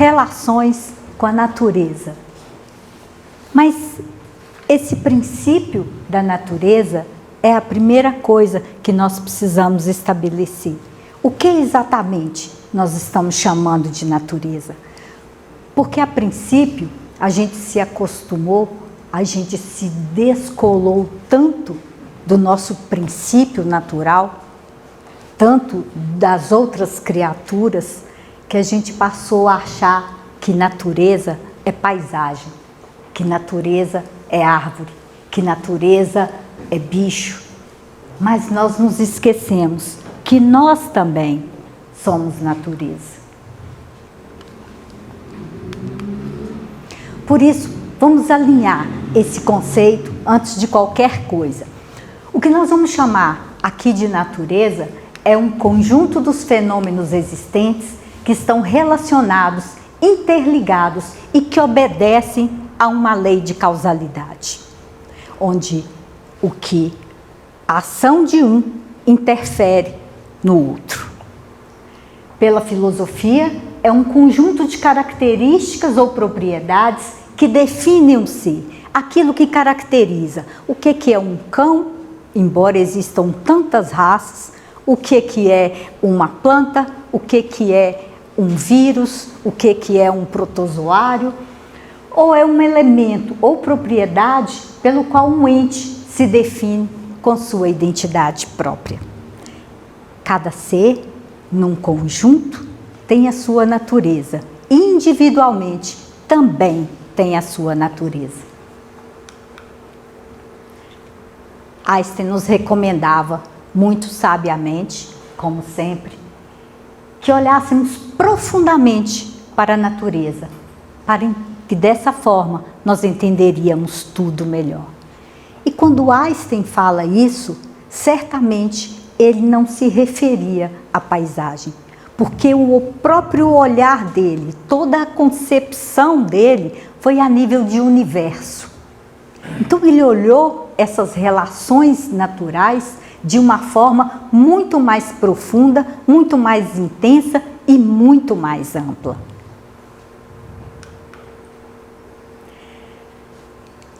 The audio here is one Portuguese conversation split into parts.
relações com a natureza. Mas esse princípio da natureza é a primeira coisa que nós precisamos estabelecer. O que exatamente nós estamos chamando de natureza? Porque a princípio a gente se acostumou, a gente se descolou tanto do nosso princípio natural, tanto das outras criaturas, que a gente passou a achar que natureza é paisagem, que natureza é árvore, que natureza é bicho. Mas nós nos esquecemos que nós também somos natureza. Por isso, vamos alinhar esse conceito antes de qualquer coisa. O que nós vamos chamar aqui de natureza é um conjunto dos fenômenos existentes que estão relacionados, interligados e que obedecem a uma lei de causalidade, onde a ação de um interfere no outro. Pela filosofia, é um conjunto de características ou propriedades que definem um ser, aquilo que caracteriza o que é um cão, embora existam tantas raças, o que é uma planta, o que é um vírus, o que é um protozoário, ou é um elemento ou propriedade pelo qual um ente se define com sua identidade própria. Cada ser, num conjunto, tem a sua natureza. Individualmente, também tem a sua natureza. Einstein nos recomendava, muito sabiamente, como sempre, que olhássemos profundamente para a natureza, para que dessa forma nós entenderíamos tudo melhor. E quando Einstein fala isso, certamente ele não se referia à paisagem, porque o próprio olhar dele, toda a concepção dele foi a nível de universo. Então ele olhou essas relações naturais de uma forma muito mais profunda, muito mais intensa e muito mais ampla.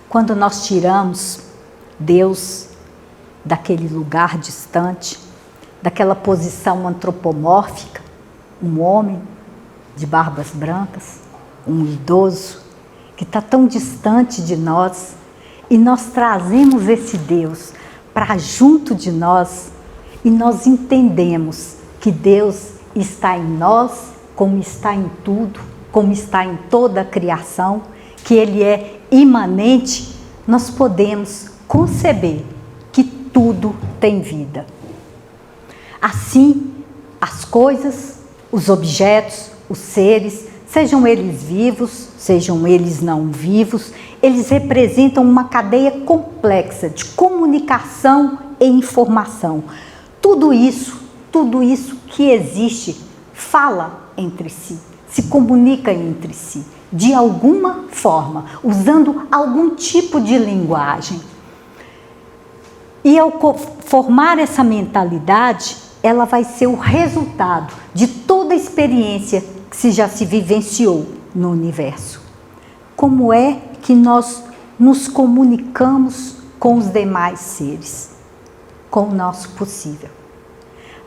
Quando nós tiramos Deus daquele lugar distante, daquela posição antropomórfica, um homem de barbas brancas, um idoso, que está tão distante de nós, e nós trazemos esse Deus para junto de nós, e nós entendemos que Deus está em nós, como está em tudo, como está em toda a criação, que Ele é imanente, nós podemos conceber que tudo tem vida. Assim, as coisas, os objetos, os seres, sejam eles vivos, sejam eles não vivos, eles representam uma cadeia complexa de comunicação e informação. Tudo isso que existe, fala entre si, se comunica entre si, de alguma forma, usando algum tipo de linguagem. E ao formar essa mentalidade, ela vai ser o resultado de toda a experiência que já se vivenciou no universo. Como é que nós nos comunicamos com os demais seres? Com o nosso possível.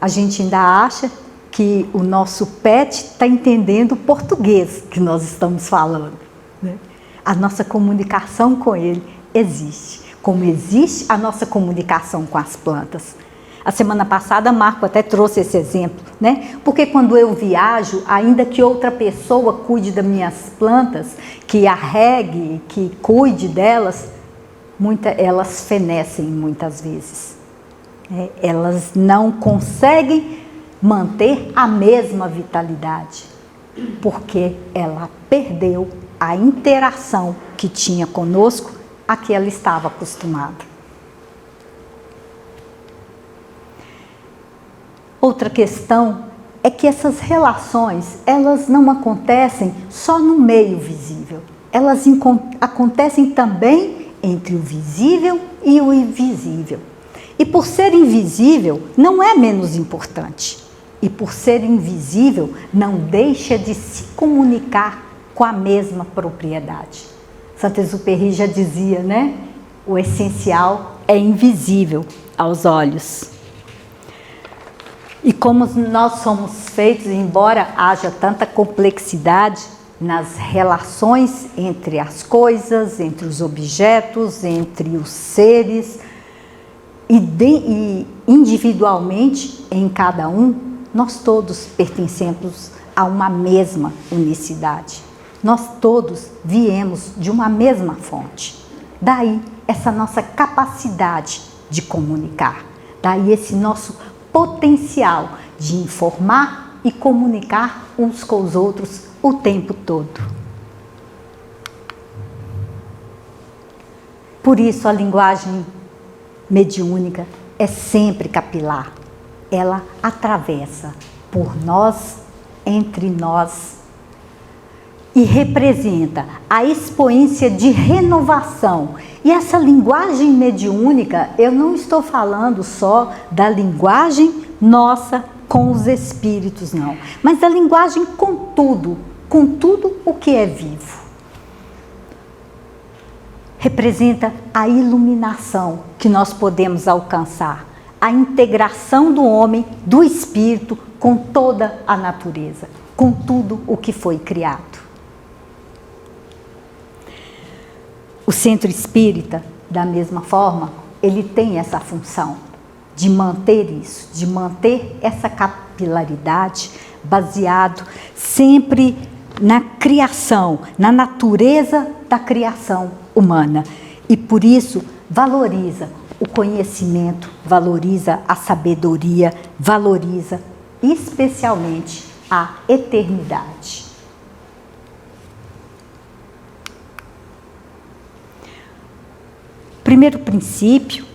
A gente ainda acha que o nosso pet está entendendo o português que nós estamos falando, né? A nossa comunicação com ele existe, como existe a nossa comunicação com as plantas. A semana passada, Marco até trouxe esse exemplo, né? Porque quando eu viajo, ainda que outra pessoa cuide das minhas plantas, que a regue, que cuide delas, elas fenecem muitas vezes. Elas não conseguem manter a mesma vitalidade, porque ela perdeu a interação que tinha conosco, a que ela estava acostumada. Outra questão é que essas relações, elas não acontecem só no meio visível. Elas acontecem também entre o visível e o invisível. E por ser invisível, não é menos importante. e por ser invisível, não deixa de se comunicar com a mesma propriedade. Saint-Exupéry já dizia, né? O essencial é invisível aos olhos. E como nós somos feitos, embora haja tanta complexidade nas relações entre as coisas, entre os objetos, entre os seres, e individualmente em cada um, nós todos pertencemos a uma mesma unicidade. Nós todos viemos de uma mesma fonte. Daí essa nossa capacidade de comunicar. Daí esse nosso potencial de informar e comunicar uns com os outros o tempo todo. Por isso a linguagem mediúnica é sempre capilar. Ela atravessa por nós, entre nós, e representa a expoência de renovação. E essa linguagem mediúnica, eu não estou falando só da linguagem nossa com os espíritos, não, mas da linguagem com tudo o que é vivo. Representa a iluminação que nós podemos alcançar, a integração do homem, do espírito, com toda a natureza, com tudo o que foi criado. O centro espírita, da mesma forma, ele tem essa função de manter isso, de manter essa capilaridade baseado sempre na criação, na natureza da criação humana. E por isso valoriza o conhecimento, valoriza a sabedoria, valoriza especialmente a eternidade. O primeiro princípio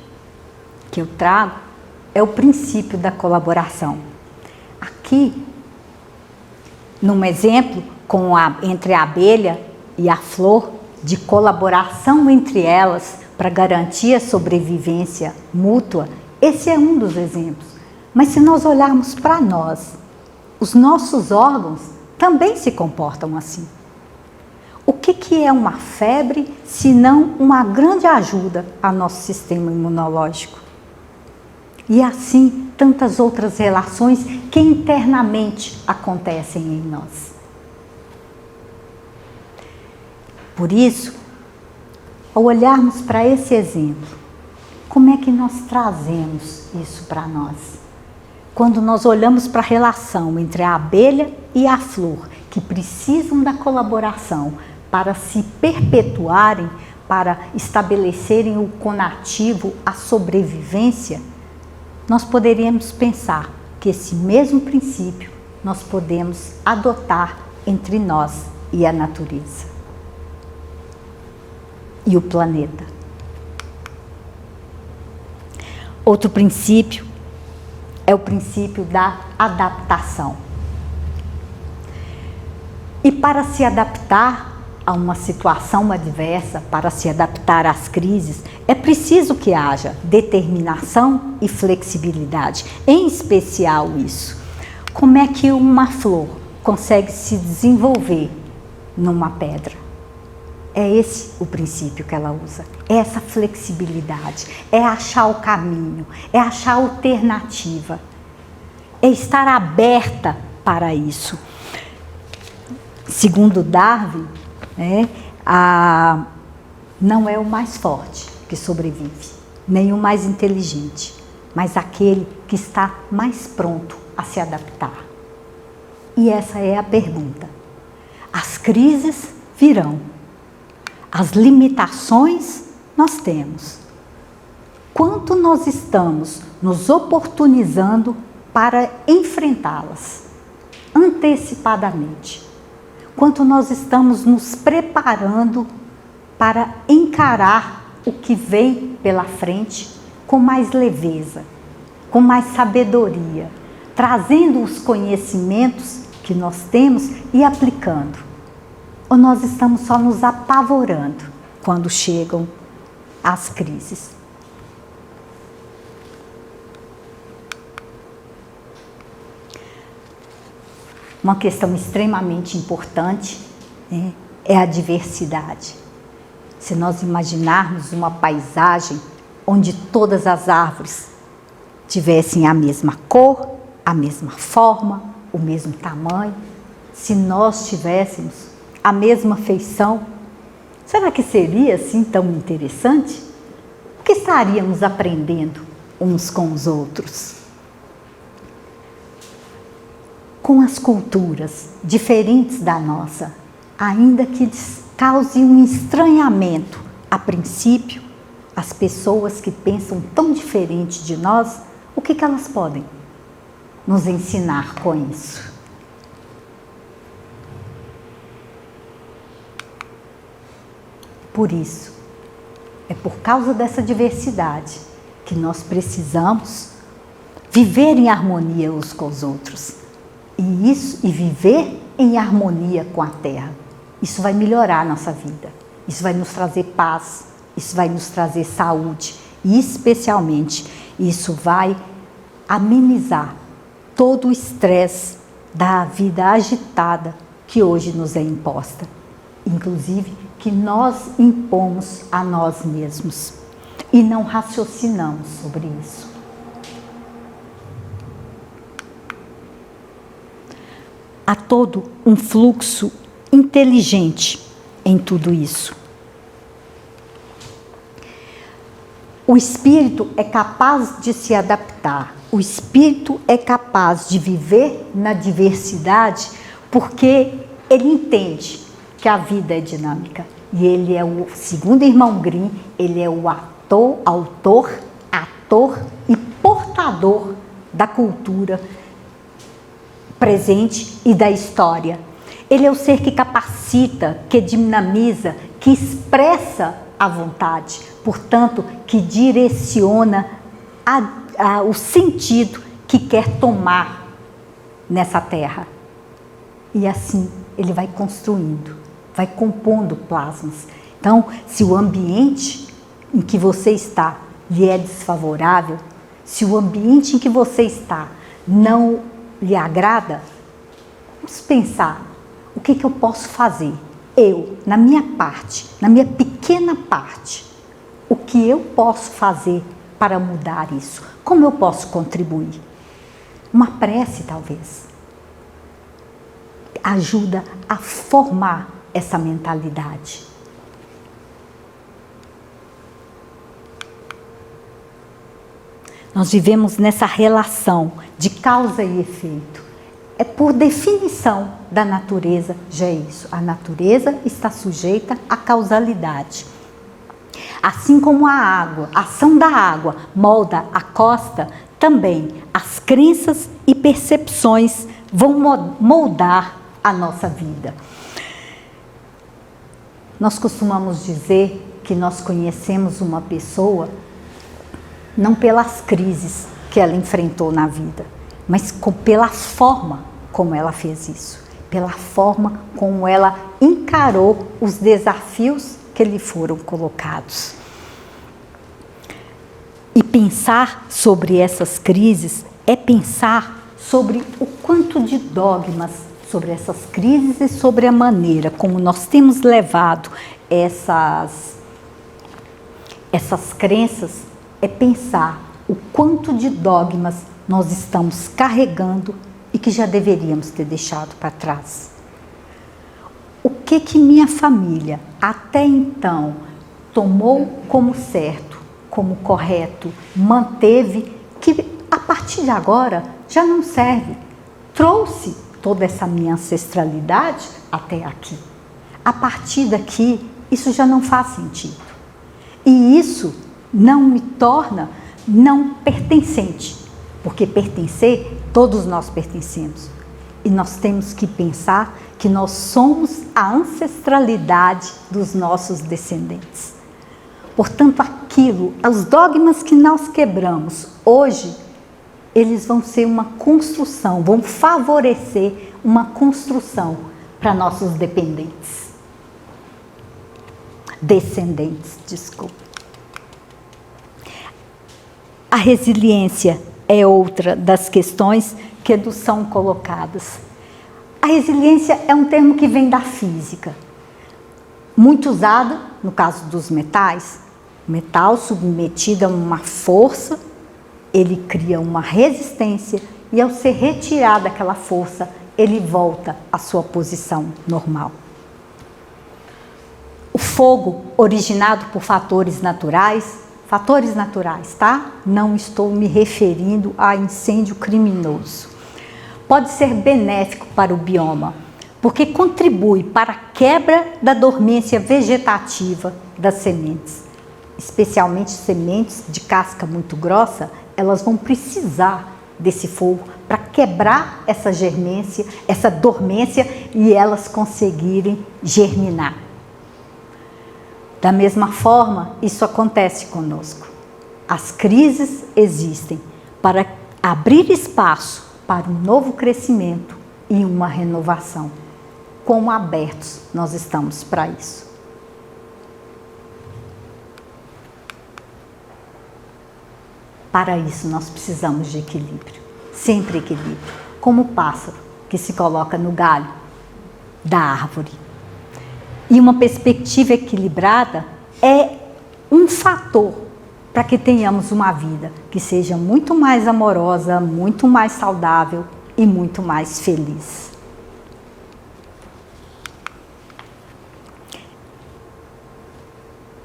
que eu trago é o princípio da colaboração. Aqui, num exemplo entre a abelha e a flor, de colaboração entre elas para garantir a sobrevivência mútua, esse é um dos exemplos. Mas se nós olharmos para nós, os nossos órgãos também se comportam assim. O que é uma febre, se não uma grande ajuda ao nosso sistema imunológico? E assim, tantas outras relações que internamente acontecem em nós. Por isso, ao olharmos para esse exemplo, como é que nós trazemos isso para nós? Quando nós olhamos para a relação entre a abelha e a flor, que precisam da colaboração para se perpetuarem, para estabelecerem o conativo, a sobrevivência, nós poderíamos pensar que esse mesmo princípio nós podemos adotar entre nós e a natureza e o planeta. Outro princípio é o princípio da adaptação. E para se adaptar a uma situação adversa, para se adaptar às crises, é preciso que haja determinação e flexibilidade, em especial isso. Como é que uma flor consegue se desenvolver numa pedra? É esse o princípio que ela usa, é essa flexibilidade, é achar o caminho, é achar a alternativa, é estar aberta para isso. Segundo Darwin, não é o mais forte que sobrevive, nem o mais inteligente, mas aquele que está mais pronto a se adaptar. E essa é a pergunta. As crises virão, as limitações nós temos. Quanto nós estamos nos oportunizando para enfrentá-las antecipadamente? Quanto nós estamos nos preparando para encarar o que vem pela frente com mais leveza, com mais sabedoria, trazendo os conhecimentos que nós temos e aplicando? Ou nós estamos só nos apavorando quando chegam as crises? Uma questão extremamente importante, né, é a diversidade. Se nós imaginarmos uma paisagem onde todas as árvores tivessem a mesma cor, a mesma forma, o mesmo tamanho, se nós tivéssemos a mesma feição, será que seria assim tão interessante? O que estaríamos aprendendo uns com os outros? Com as culturas diferentes da nossa, ainda que cause um estranhamento a princípio, as pessoas que pensam tão diferente de nós, o que elas podem nos ensinar com isso? Por isso, é por causa dessa diversidade que nós precisamos viver em harmonia uns com os outros. E viver em harmonia com a Terra. Isso vai melhorar a nossa vida. Isso vai nos trazer paz. Isso vai nos trazer saúde. E especialmente, isso vai amenizar todo o estresse da vida agitada que hoje nos é imposta. Inclusive, que nós impomos a nós mesmos e não raciocinamos sobre isso. Há todo um fluxo inteligente em tudo isso. O espírito é capaz de se adaptar, o espírito é capaz de viver na diversidade porque ele entende que a vida é dinâmica. E ele é o, segundo o irmão Grimm, ele é o autor, ator e portador da cultura presente e da história. Ele é o ser que capacita, que dinamiza, que expressa a vontade, portanto, que direciona o sentido que quer tomar nessa terra. E assim ele vai construindo, vai compondo plasmas. Então, se o ambiente em que você está lhe é desfavorável, se o ambiente em que você está não lhe agrada, vamos pensar, o que eu posso fazer? Eu, na minha parte, na minha pequena parte, o que eu posso fazer para mudar isso? Como eu posso contribuir? Uma prece, talvez, ajuda a formar essa mentalidade. Nós vivemos nessa relação de causa e efeito. É por definição da natureza, já é isso. A natureza está sujeita à causalidade. Assim como a água, a ação da água molda a costa, também as crenças e percepções vão moldar a nossa vida. Nós costumamos dizer que nós conhecemos uma pessoa não pelas crises que ela enfrentou na vida, mas pela forma como ela fez isso, pela forma como ela encarou os desafios que lhe foram colocados. E pensar sobre essas crises é pensar sobre o quanto de dogmas sobre essas crises e sobre a maneira como nós temos levado essas crenças, é pensar o quanto de dogmas nós estamos carregando e que já deveríamos ter deixado para trás. O que minha família até então tomou como certo, como correto, manteve, que a partir de agora já não serve. Trouxe toda essa minha ancestralidade até aqui. A partir daqui, isso já não faz sentido. E isso não me torna não pertencente, porque pertencer, todos nós pertencemos. E nós temos que pensar que nós somos a ancestralidade dos nossos descendentes. Portanto, os dogmas que nós quebramos hoje, eles vão ser uma construção, vão favorecer uma construção para nossos descendentes, desculpa. A resiliência é outra das questões que nos são colocadas. A resiliência é um termo que vem da física, muito usado no caso dos metais. O metal submetido a uma força, ele cria uma resistência e ao ser retirada aquela força, ele volta à sua posição normal. O fogo, originado por fatores naturais, tá? Não estou me referindo a incêndio criminoso. Pode ser benéfico para o bioma, porque contribui para a quebra da dormência vegetativa das sementes. Especialmente sementes de casca muito grossa, elas vão precisar desse fogo para quebrar essa germência, essa dormência e elas conseguirem germinar. Da mesma forma, isso acontece conosco. As crises existem para abrir espaço para um novo crescimento e uma renovação. Quão abertos nós estamos para isso? Para isso, nós precisamos de equilíbrio, sempre equilíbrio, como o pássaro que se coloca no galho da árvore. E uma perspectiva equilibrada é um fator para que tenhamos uma vida que seja muito mais amorosa, muito mais saudável e muito mais feliz.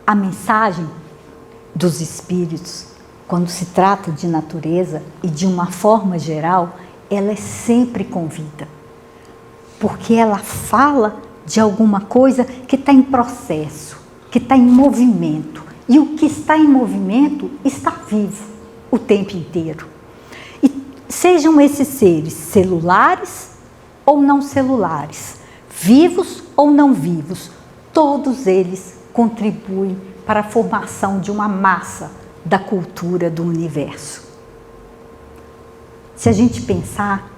A mensagem dos espíritos, quando se trata de natureza e de uma forma geral, ela é sempre com vida, porque ela fala de alguma coisa que está em processo, que está em movimento, e o que está em movimento está vivo o tempo inteiro. E sejam esses seres celulares ou não celulares, vivos ou não vivos, todos eles contribuem para a formação de uma massa da cultura do universo. Se a gente pensar,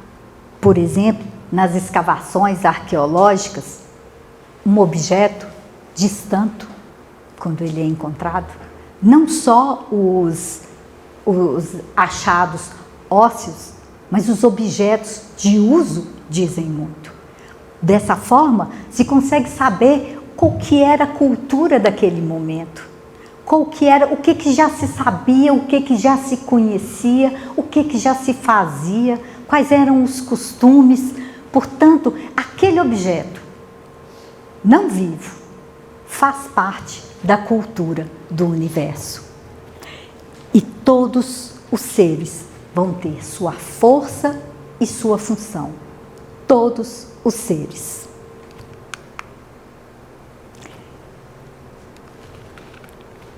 por exemplo, nas escavações arqueológicas, um objeto diz tanto quando ele é encontrado. Não só os achados ósseos, mas os objetos de uso dizem muito. Dessa forma, se consegue saber qual que era a cultura daquele momento, qual que era, o que já se sabia, o que já se conhecia, o que já se fazia, quais eram os costumes. Portanto, aquele objeto não vivo faz parte da cultura do universo. E todos os seres vão ter sua força e sua função. Todos os seres.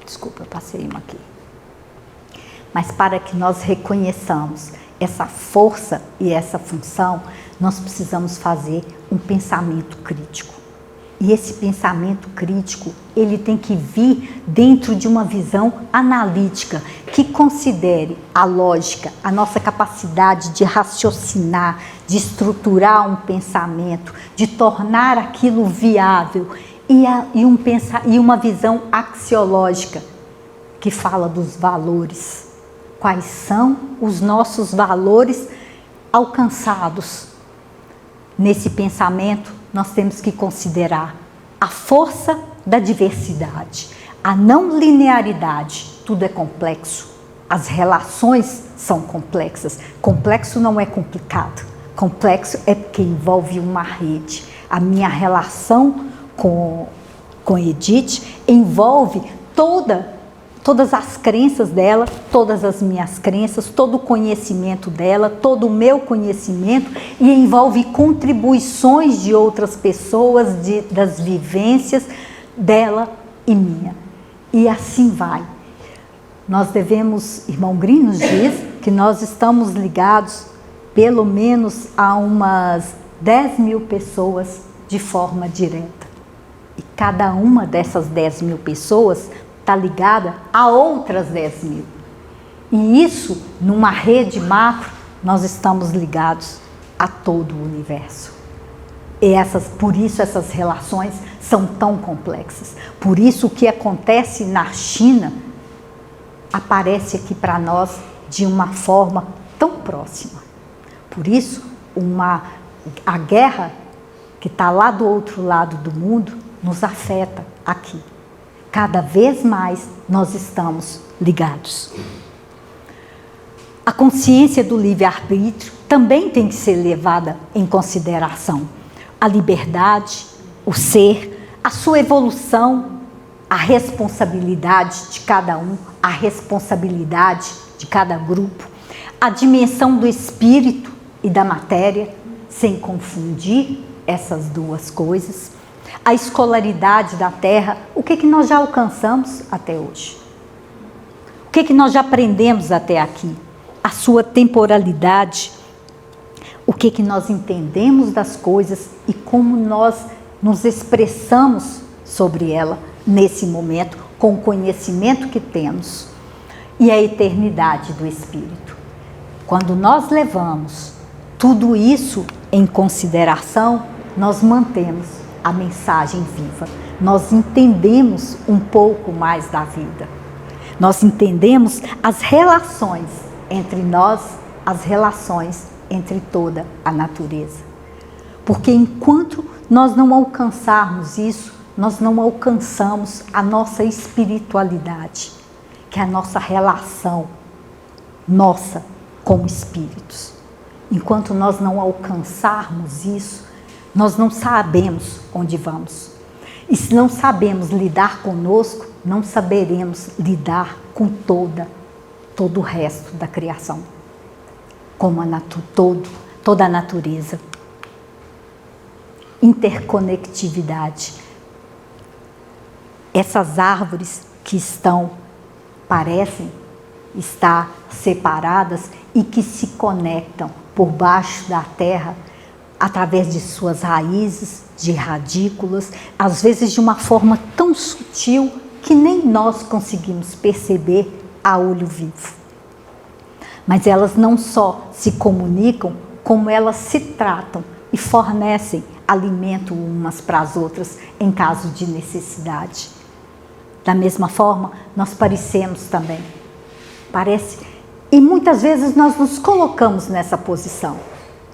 Desculpa, eu passei uma aqui. Mas para que nós reconheçamos essa força e essa função, nós precisamos fazer um pensamento crítico. E esse pensamento crítico, ele tem que vir dentro de uma visão analítica, que considere a lógica, a nossa capacidade de raciocinar, de estruturar um pensamento, de tornar aquilo viável, e uma visão axiológica, que fala dos valores. Quais são os nossos valores alcançados? Nesse pensamento, nós temos que considerar a força da diversidade, a não linearidade. Tudo é complexo, as relações são complexas. Complexo não é complicado, complexo é porque envolve uma rede. A minha relação com Edith envolve todas as crenças dela, todas as minhas crenças, todo o conhecimento dela, todo o meu conhecimento, e envolve contribuições de outras pessoas, das vivências dela e minha. E assim vai. Nós devemos, irmão Green nos diz, que nós estamos ligados pelo menos a umas 10.000 pessoas de forma direta. E cada uma dessas 10.000 pessoas está ligada a outras 10.000. E isso, numa rede macro, nós estamos ligados a todo o universo. E por isso essas relações são tão complexas. Por isso o que acontece na China aparece aqui para nós de uma forma tão próxima. Por isso, uma A guerra que está lá do outro lado do mundo nos afeta aqui. Cada vez mais nós estamos ligados. A consciência do livre-arbítrio também tem que ser levada em consideração. A liberdade, o ser, a sua evolução, a responsabilidade de cada um, a responsabilidade de cada grupo, a dimensão do espírito e da matéria, sem confundir essas duas coisas, a escolaridade da Terra, o que nós já alcançamos até hoje? O que nós já aprendemos até aqui? A sua temporalidade, o que nós entendemos das coisas e como nós nos expressamos sobre ela nesse momento, com o conhecimento que temos, e a eternidade do Espírito. Quando nós levamos tudo isso em consideração, nós mantemos a mensagem viva, nós entendemos um pouco mais da vida, nós entendemos as relações entre nós, as relações entre toda a natureza. Porque enquanto nós não alcançarmos isso, nós não alcançamos a nossa espiritualidade, que é a nossa relação, nossa com espíritos. Enquanto nós não alcançarmos isso, nós não sabemos onde vamos. E se não sabemos lidar conosco, não saberemos lidar com todo o resto da criação, como toda a natureza. Interconectividade. Essas árvores que parecem estar separadas e que se conectam por baixo da terra, através de suas raízes, de radículas, às vezes de uma forma tão sutil que nem nós conseguimos perceber a olho vivo. Mas elas não só se comunicam, como elas se tratam e fornecem alimento umas para as outras em caso de necessidade. Da mesma forma, nós parecemos também. E muitas vezes nós nos colocamos nessa posição.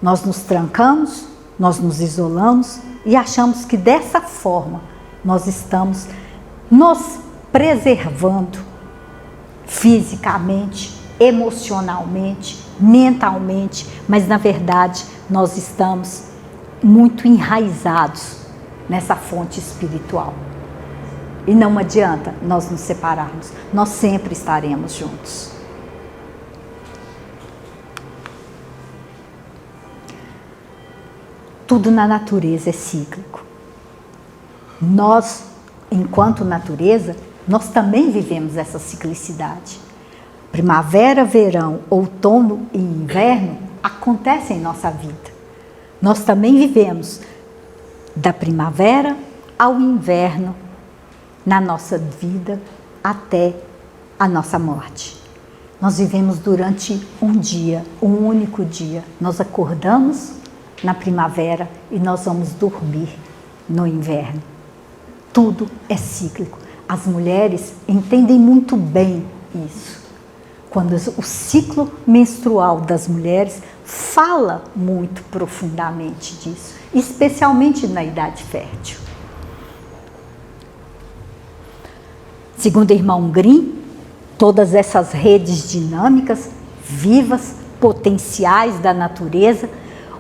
Nós nos trancamos, nós nos isolamos e achamos que dessa forma nós estamos nos preservando fisicamente, emocionalmente, mentalmente, mas na verdade nós estamos muito enraizados nessa fonte espiritual. E não adianta nós nos separarmos, nós sempre estaremos juntos. Tudo na natureza é cíclico. Nós, enquanto natureza, nós também vivemos essa ciclicidade. Primavera, verão, outono e inverno acontecem em nossa vida. Nós também vivemos da primavera ao inverno na nossa vida até a nossa morte. Nós vivemos durante um dia, um único dia. Nós acordamos na primavera e nós vamos dormir no inverno. Tudo é cíclico. As mulheres entendem muito bem isso. Quando o ciclo menstrual das mulheres fala muito profundamente disso, especialmente na idade fértil. Segundo o irmão Grimm, todas essas redes dinâmicas, vivas, potenciais da natureza,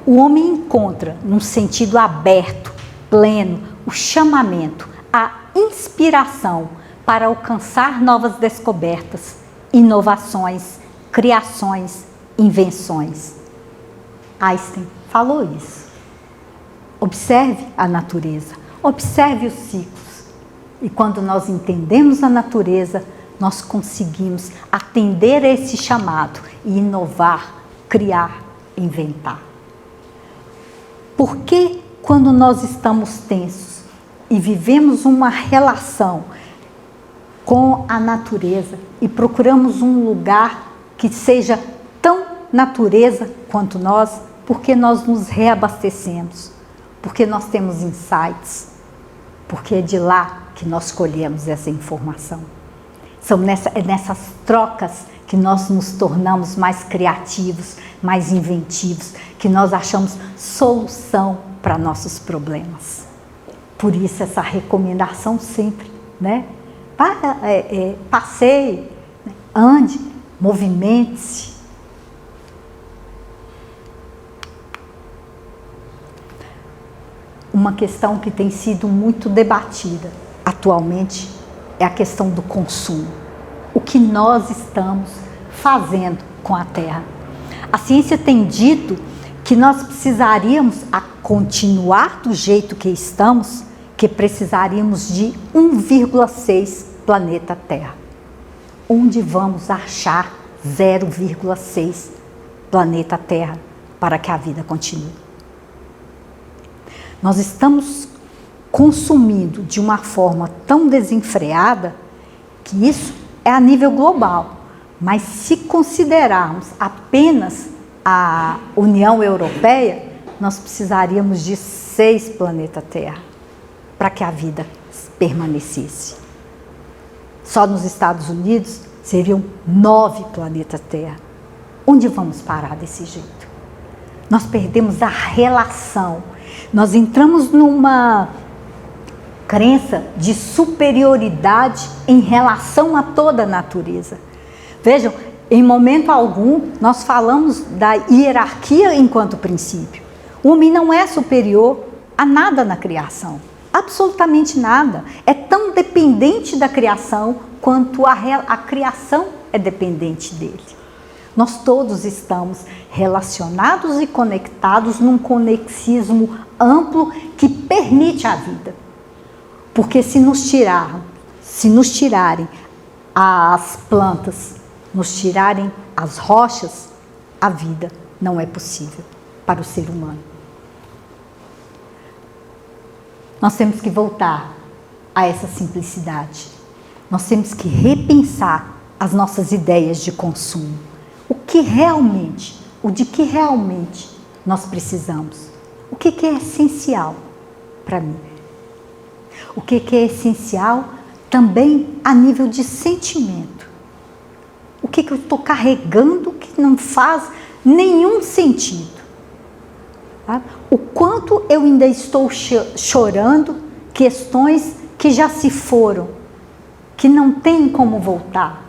o homem encontra, num sentido aberto, pleno, o chamamento, a inspiração para alcançar novas descobertas, inovações, criações, invenções. Einstein falou isso. Observe a natureza, observe os ciclos. E quando nós entendemos a natureza, nós conseguimos atender a esse chamado e inovar, criar, inventar. Porque quando nós estamos tensos e vivemos uma relação com a natureza e procuramos um lugar que seja tão natureza quanto nós, porque nós nos reabastecemos, porque nós temos insights, porque é de lá que nós colhemos essa informação. São nessas trocas que que nós nos tornamos mais criativos, mais inventivos, que nós achamos solução para nossos problemas. Por isso essa recomendação sempre, né? Passeie, ande, movimente-se. Uma questão que tem sido muito debatida atualmente é a questão do consumo. O que nós estamos fazendo com a Terra? A ciência tem dito que nós precisaríamos, a continuar do jeito que estamos, que precisaríamos de 1,6 planeta Terra. Onde vamos achar 0,6 planeta Terra para que a vida continue? Nós estamos consumindo de uma forma tão desenfreada que isso é a nível global. Mas se considerarmos apenas a União Europeia, nós precisaríamos de 6 planetas Terra para que a vida permanecesse. Só nos Estados Unidos seriam 9 planetas Terra. Onde vamos parar desse jeito? Nós perdemos a relação. Nós entramos numa crença de superioridade em relação a toda a natureza. Vejam, em momento algum nós falamos da hierarquia enquanto princípio. O homem não é superior a nada na criação, absolutamente nada. É tão dependente da criação quanto a criação é dependente dele. Nós todos estamos relacionados e conectados num conexismo amplo que permite a vida. Porque se nos tirarem as plantas, nos tirarem as rochas, a vida não é possível para o ser humano. Nós temos que voltar a essa simplicidade. Nós temos que repensar as nossas ideias de consumo. De que realmente nós precisamos? O que é essencial para mim? O que é essencial também a nível de sentimento? O que eu estou carregando que não faz nenhum sentido? Tá? O quanto eu ainda estou chorando questões que já se foram, que não tem como voltar.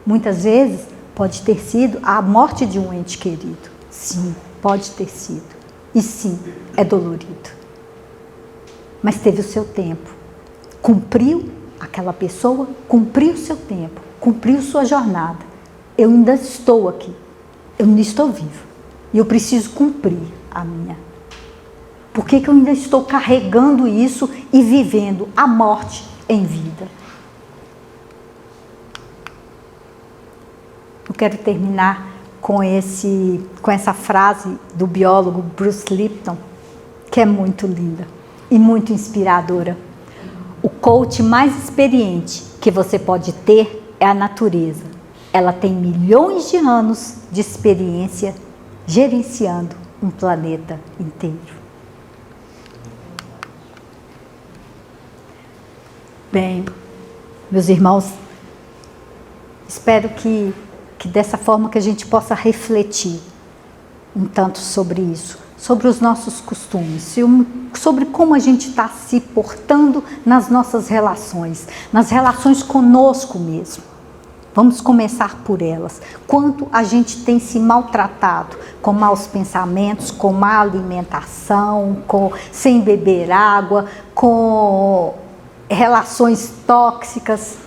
Muitas vezes pode ter sido a morte de um ente querido. Sim, pode ter sido. E sim, é dolorido. Mas teve o seu tempo. Cumpriu aquela pessoa, cumpriu o seu tempo, cumpriu sua jornada. Eu ainda estou aqui. Eu ainda estou vivo. E eu preciso cumprir a minha. Por que eu ainda estou carregando isso e vivendo a morte em vida? Eu quero terminar com essa frase do biólogo Bruce Lipton, que é muito linda e muito inspiradora. O coach mais experiente que você pode ter é a natureza. Ela tem milhões de anos de experiência gerenciando um planeta inteiro. Bem, meus irmãos, espero que dessa forma que a gente possa refletir um tanto sobre isso, sobre os nossos costumes, sobre como a gente está se portando nas nossas relações, nas relações conosco mesmo. Vamos começar por elas. Quanto a gente tem se maltratado com maus pensamentos, com má alimentação, sem beber água, com relações tóxicas.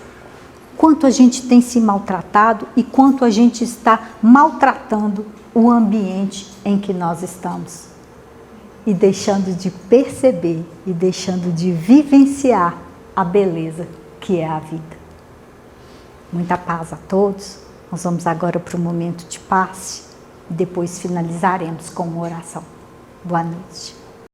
Quanto a gente tem se maltratado e quanto a gente está maltratando o ambiente em que nós estamos. E deixando de perceber e deixando de vivenciar a beleza que é a vida. Muita paz a todos. Nós vamos agora para o momento de passe e depois finalizaremos com uma oração. Boa noite.